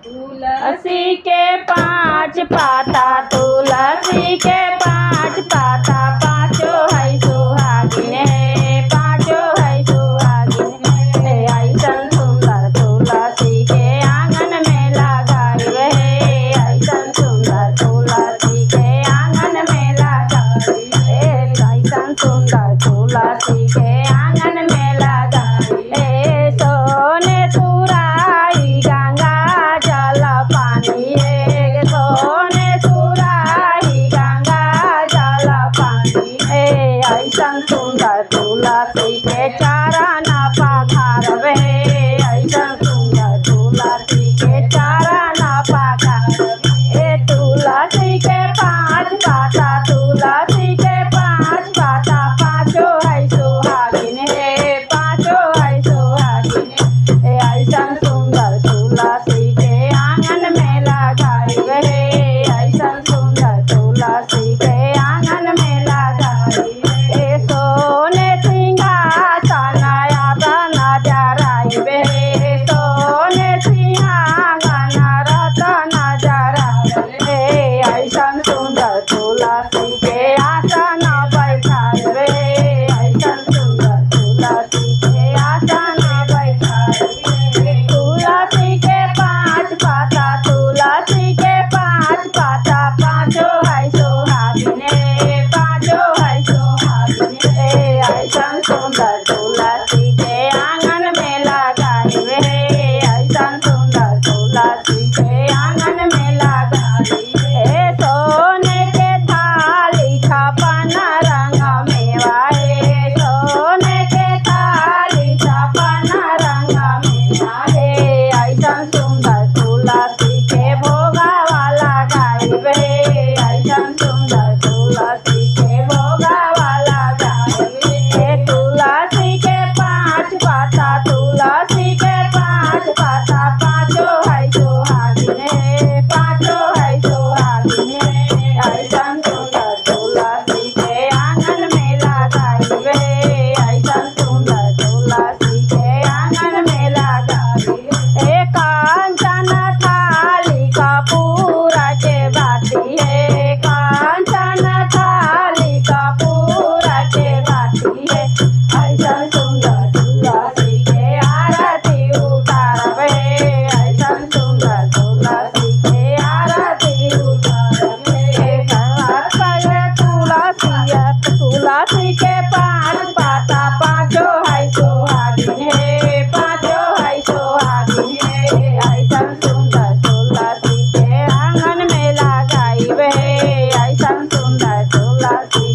तुलसी के 5 पाता, तुलसी के 5 पाता, पाँचों है सुहागिन है, पाँचों है सुहागिन है। ऐसन सुंदर तुलसी के आंगन में लगाई है, ऐसन सुंदर तुलसी के आंगन में लगाई है, ऐसन सुंदर तुलसी के आंगन में लगाई है। सोने सुराही गंगा जल पानी है, सोने सुराही गंगा जल पानी है। ऐसन सुंदर तुलसी के चरण पखारवे, ऐसन सुंदर तुलसी के चरण पखारवे। तुलसी के 5 पाता, तुलसी के 5 पाता, पाँचों है सुहागिन है, पाँचों है सुहागिन है। ऐसन सुंदर तुलसी के आंगन में लगाई है, ऐसन सुंदर तुलसी के आंगन में लगाई है। सोने सिंहासन आसन जराई है, सोने सिंहासन रतन जराई है। ऐसन सुंदर तुलसी के आसन बैठावे, ऐसन सुंदर तुलसी के आसन बैठावे। तुलसी के 5 पाता, तुलसी के 5 पाता, पाँचों है सुहागिन है, पाँचों है सुहागिन है। ऐसन सुंदर तुलसी के आंगन में लगाई है, ऐसन सुंदर तुलसी के आंगन में लगाई है। सोने के थाली 56 रंग मेवा है, सोने के थाली 56 रंग मेवा है। ऐसन सुंदर तुलसी के भोगावा लगाई है, ऐसन सुंदर तुलसी के भोगावा लगाई है। तुलसी के 5 पाता, तुलसी के 5 पाता, पाँचों है सुहागिन है, पाँचों है सुहागिन है। ऐसन सुंदर तुलसी के आंगन में लगाई है, ऐसन सुंदर तुलसी के आंगन में लगाई है। कांचन थाली कपूर के बाती है, कांचन थाली कपूर के बाती है। ऐसन सुंदर तुलसी के आरती उतारवे, ऐसन सुंदर तुलसी के आरती उतारवे। तुलसी के 5 पाता, पाँचों है सुहागिन है, पाँचों है सुहागिन है। ऐसन सुंदर तुलसी के आंगन में लगाई है, ऐसन सुंदर तुलसी